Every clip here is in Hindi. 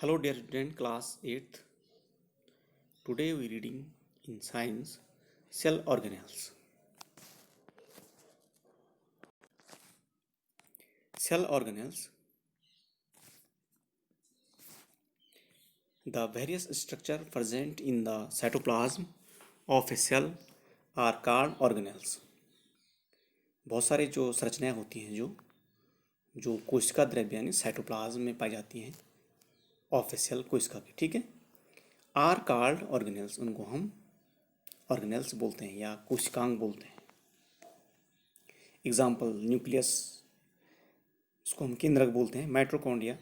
Hello dear student class 8th. Today we reading in science cell organelles. Cell organelles. The various structure present in the cytoplasm of a cell are called organelles. बहुत सारे जो संरचनाएं होती हैं जो कोशिका द्रव्य यानी साइटोप्लाज्म में पाई जाती हैं ऑफ ए सेल कोशिका की, ठीक है, आर कॉल्ड ऑर्गेनेल्स, उनको हम ऑर्गेनेल्स बोलते हैं या कोशिकांग बोलते हैं। एग्जाम्पल न्यूक्लियस, इसको हम केंद्रक बोलते हैं, माइटोकॉन्ड्रिया,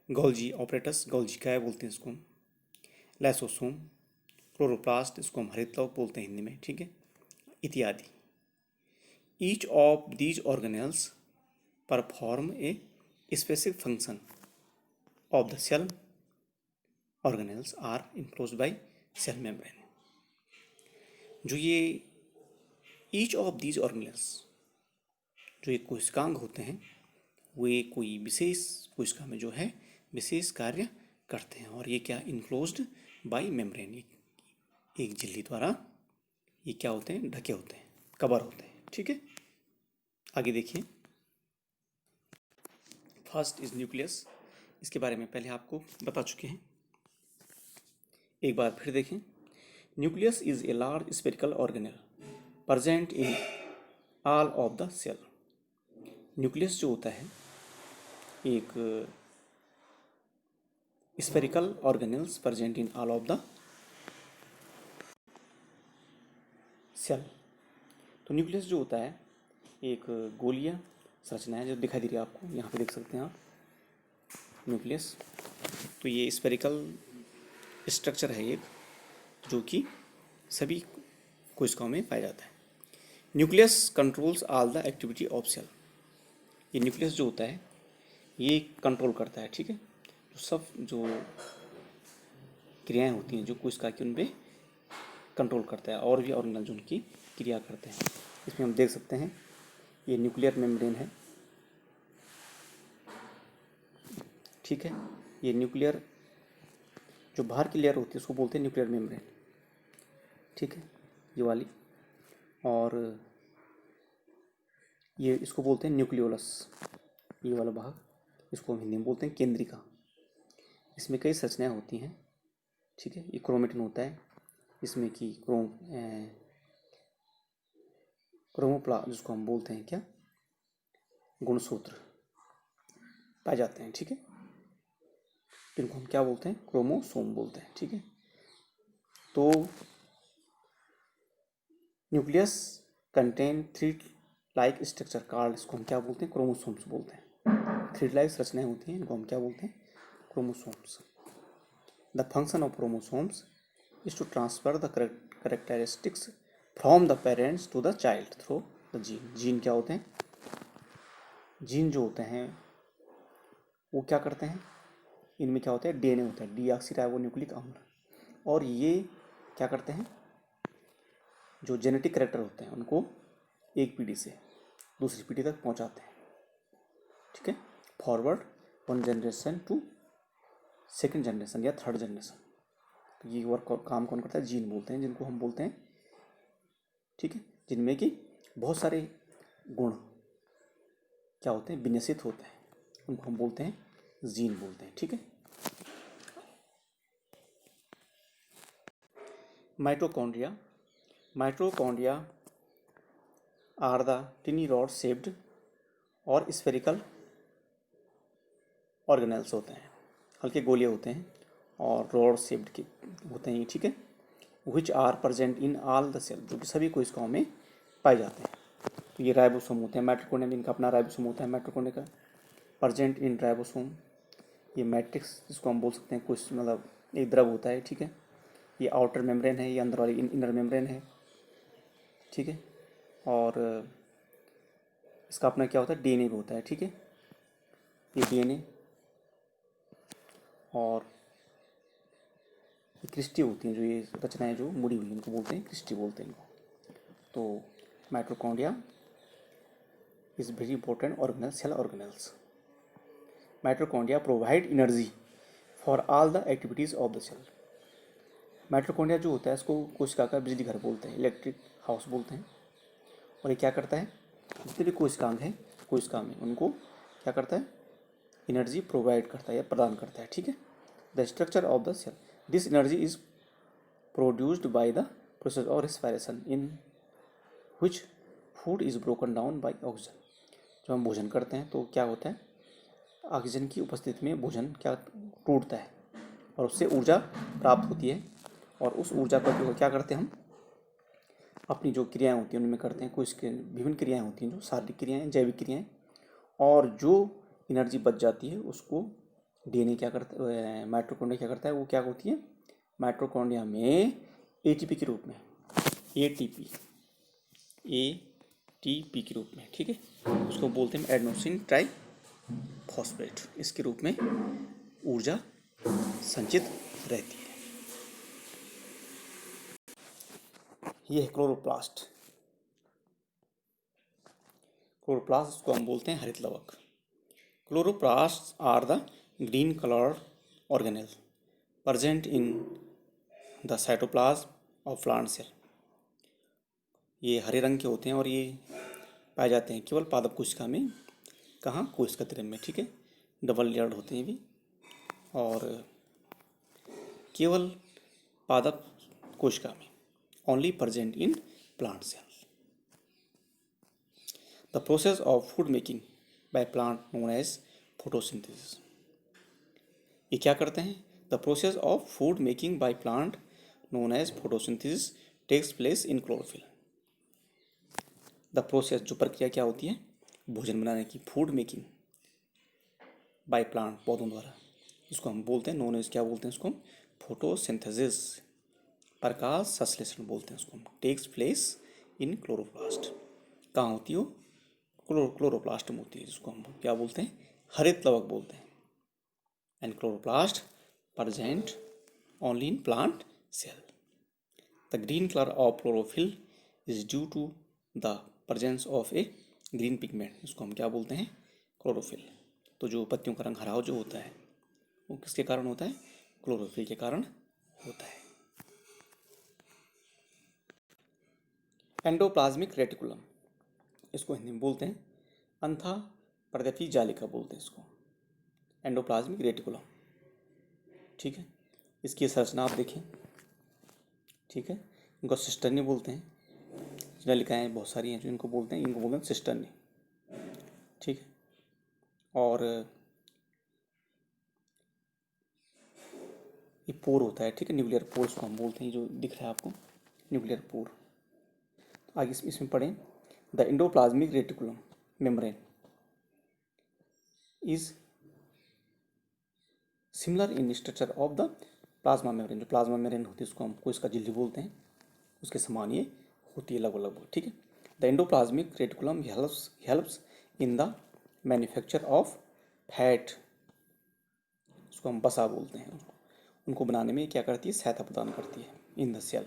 गोल्जी ऑपरेटस, गोल्जी काय बोलते हैं इसको हम, लाइसोसोम, क्लोरोप्लास्ट, इसको हम हरितलक बोलते हैं हिंदी में, ठीक है, इत्यादि। Each of these organelles perform a specific function of the cell organelles are enclosed by cell membrane. जो ये ईच ऑफ दीज ऑर्गेनेल्स, जो ये कोशिकांग होते हैं, वे कोई विशेष कोशिका में जो है विशेष कार्य करते हैं और ये क्या इनक्लोज्ड बाय मेम्ब्रेन, एक झिल्ली द्वारा ये क्या होते हैं, ढके होते हैं, कवर होते हैं, ठीक है। आगे देखिए, फर्स्ट इज न्यूक्लियस, इसके बारे में पहले आपको बता चुके हैं, एक बार फिर देखें। Nucleus is a large spherical organelle present in all of the cell. Nucleus जो होता है एक spherical organelles present in all of the cell. तो न्यूक्लियस जो होता है एक गोलीय संरचना है जो दिखाई दे रही है आपको, यहाँ पे देख सकते हैं आप न्यूक्लियस। तो ये स्फेरिकल स्ट्रक्चर है एक, जो कि सभी कोशिकाओं में पाया जाता है। Nucleus controls all the activity of cell. ये न्यूक्लियस जो होता है ये कंट्रोल करता है, ठीक है, जो सब जो क्रियाएं होती हैं जो कोशिका की, उन पर कंट्रोल करता है, और भी ऑर्गेनल जो उनकी क्रिया करते हैं। इसमें हम देख सकते हैं ये न्यूक्लियर मेम्ब्रेन है, ठीक है, ये न्यूक्लियर जो बाहर की लेयर होती है उसको बोलते हैं न्यूक्लियर मेम्ब्रेन, ठीक है, ये वाली, और ये इसको बोलते हैं न्यूक्लियोलस, ये वाला भाग, इसको हम हिंदी में बोलते हैं केंद्रिका। इसमें कई संरचनाएं होती हैं, ठीक है, ये क्रोमेटिन होता है, इसमें की क्रोमोप्लास्ट जिसको हम बोलते हैं क्या, गुणसूत्र पाए जाते हैं, ठीक है, इनको हम क्या बोलते हैं, क्रोमोसोम बोलते हैं, ठीक है। तो nucleus contain thread like structure called, इसको हम क्या बोलते हैं, क्रोमोसोम्स बोलते हैं। थ्रेड लाइक संरचनाएं होती हैं, इनको हम क्या बोलते हैं, chromosomes. The function of chromosomes is to transfer the characteristics from the parents to the child through the gene. Gene क्या होते हैं, जीन जो होते हैं वो क्या करते हैं, इनमें क्या होता है, डीएनए होता है, डीऑक्सीराइबोन्यूक्लिक अम्ल, और ये क्या करते हैं, जो जेनेटिक कैरेक्टर होते हैं उनको एक पीढ़ी से दूसरी पीढ़ी तक पहुंचाते हैं, ठीक है, forward one generation to second generation या थर्ड जनरेशन। तो ये वर्क काम कौन करता है, जीन बोलते हैं, जिनको हम बोलते हैं, ठीक है, जिनमें कि बहुत सारे गुण क्या होते हैं, विन्यसित होते हैं, उनको हम बोलते हैं जीन बोलते हैं, ठीक है। Mitochondria, mitochondria are the tiny rod shaped और स्फेरिकल ऑर्गेनेल्स होते हैं, हल्के गोले होते हैं और रॉड शेप्ड के होते हैं, ठीक है, which are present in all the cell, जो कि सभी कोशिकाओं में पाए जाते हैं। तो ये राइबोसोम होते हैं, माइटोकॉन्ड्रिया में इनका अपना राइबोसोम होता है, माइटोकॉन्ड्रिया का प्रेजेंट इन राइबोसोम। ये मैट्रिक्स जिसको हम बोल सकते हैं, कुछ मतलब एक द्रव होता है, ठीक है, ये आउटर मेम्ब्रेन है, ये अंदर वाली इनर मेम्ब्रेन है, ठीक है, और इसका अपना क्या होता है, डीएनए भी होता है, ठीक है, ये डीएनए, और ये क्रिस्टी होती हैं, जो ये रचनाएं जो मुड़ी हुई इनको बोलते हैं क्रिस्टी बोलते हैं इनको। तो mitochondria is very important organelle, cell organelles. Mitochondria provide energy for all the activities of the cell. Mitochondria जो होता है इसको कोशिका का बिजली घर बोलते हैं, इलेक्ट्रिक हाउस बोलते हैं। और ये क्या करता है, जितने भी कोशिकांग हैं कोशिका में उनको क्या करता है, एनर्जी प्रोवाइड करता है या प्रदान करता है। ठीक है। The structure of the cell, this energy is produced by the process of respiration in which food is broken down by oxygen. जब हम भोजन करते हैं तो क्या होता है, ऑक्सीजन की उपस्थिति में भोजन क्या टूटता है और उससे ऊर्जा प्राप्त होती है। और उस ऊर्जा का उपयोग क्या करते हैं हम, अपनी जो क्रियाएं होती हैं उनमें करते हैं। कुछ विभिन्न क्रियाएं होती हैं, जो शारीरिक क्रियाएं, जैविक क्रियाएं। और जो एनर्जी बच जाती है उसको डीएनए क्या करता है, माइटोकॉन्ड्रिया क्या करता है, वो क्या होती है माइटोकॉन्ड्रिया में एटीपी के रूप में, एटीपी एटीपी के रूप में, ठीक है, उसको बोलते हैं एडेनोसिन ट्राई फॉस्फेट, इसके रूप में ऊर्जा संचित रहती है। ये है क्लोरोप्लास्ट। क्लोरोप्लास्ट को हम बोलते हैं हरित लवक। Chloroplast are the green colour organelle present in the cytoplasm of plant cell. ये हरे रंग के होते हैं और ये पाए जाते हैं केवल पादप कोशिका में। कहाँ, कोशिका में, ठीक है। डबल लेयर्ड होते हैं भी और केवल पादप कोशिका में, only present in plant cell. The process of food making by plant known as photosynthesis. ये क्या करते हैं, the process of food making by plant known as photosynthesis takes place in chlorophyll. The process, जो प्रक्रिया क्या होती है भोजन बनाने की, फूड मेकिंग बाय प्लांट, पौधों द्वारा, इसको हम बोलते हैं नोन एज, क्या बोलते हैं इसको, फोटोसिंथेसिस, प्रकाश संश्लेषण बोलते हैं उसको। टेक्स प्लेस इन क्लोरोप्लास्ट, कहाँ होती हो, क्लोरोप्लास्ट में होती है, जिसको हम क्या बोलते हैं, हरित लवक बोलते हैं। And chloroplast present only in plant cell. The green colour of chlorophyll is due to the presence of a green pigment, इसको हम क्या बोलते हैं, क्लोरोफिल। तो जो पत्तियों का रंग हरा जो होता है वो किसके कारण होता है, क्लोरोफिल के कारण होता है। एंडोप्लाज्मिक रेटिकुलम, इसको हिंदी में बोलते हैं अंथा प्रदीपी जालिका बोलते हैं इसको, एंडोप्लाज्मिक रेटिकुलम, ठीक है। इसकी संरचना आप देखें, ठीक है। इनको सिस्टर्नी बोलते हैं, नलिकाएँ बहुत सारी हैं जो इनको बोलते हैं सिस्टर्नी, ठीक है। और ये पोर होता है, ठीक है, न्यूक्लियर पोर इसको हम बोलते हैं, जो दिख रहा है आपको न्यूक्लियर पोर। आगे इसमें पढ़ें, the endoplasmic reticulum membrane is similar in structure of the plasma membrane. जो प्लाज्मा मेम्ब्रेन होती है उसको हम कोशिका झिल्ली बोलते हैं, उसके समान ये होती है लगभग लगभग, ठीक है। The endoplasmic reticulum helps in the manufacture of fat, उसको हम बसा बोलते हैं, उनको बनाने में क्या करती है, सहायता प्रदान करती है इन द सेल।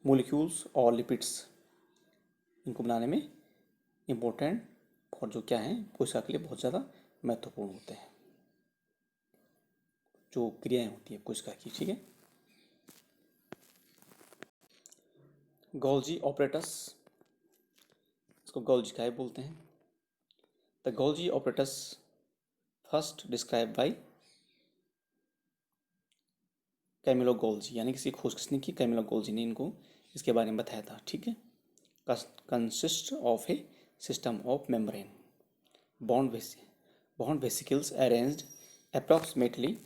मोलिक्यूल्स और लिपिड्स, इनको बनाने में इम्पोर्टेंट और जो क्या है कोशिका के लिए बहुत ज़्यादा महत्वपूर्ण होते हैं, जो क्रियाएं होती है कोशिका की, ठीक है। गोल्जी ऑपरेटस, इसको गोल्जी काय बोलते हैं। The Golgi apparatus first describe by Camillo Golgi, यानी किसी खोज किसने की, कैमिलो गोल्जी ने इनको इसके बारे में बताया था, ठीक है। Consist of A system of membrane bond vesicles arranged approximately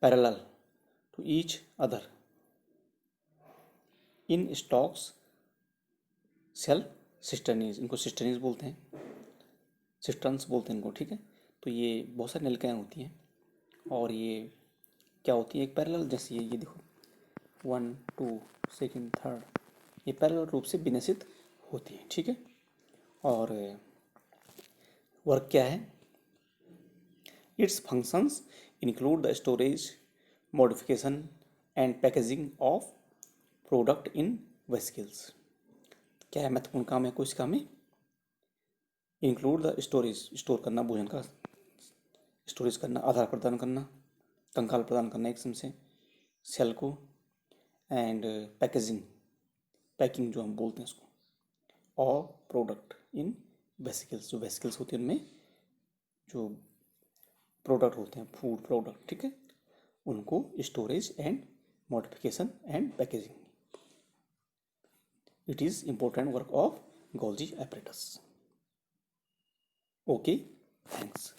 parallel to each other in stalks cell cisterns, इनको cisterns बोलते हैं, cisterns बोलते हैं इनको, ठीक है। तो ये बहुत सारी नलिकाएँ होती हैं और ये क्या होती है, एक पैरेलल जैसी है, ये देखो 1 2 सेकेंड थर्ड, ये पैरेलल रूप से विन्यसित होती है, ठीक है। और वर्क क्या है, it's functions include the storage, modification and packaging of product in vesicles. क्या है महत्वपूर्ण काम है कोशिका में, इंक्लूड द स्टोरेज, स्टोर करना भोजन का स्टोरेज करना, आधार प्रदान करना, कंकाल प्रदान करना एक किस्म से सेल को, एंड पैकेजिंग, पैकिंग जो हम बोलते हैं उसको, और प्रोडक्ट इन वेसिकल्स, जो वेसिकल्स होते हैं उनमें जो प्रोडक्ट होते हैं, फूड प्रोडक्ट, ठीक है, उनको storage and modification and packaging. It is important work of Golgi apparatus. Okay, thanks.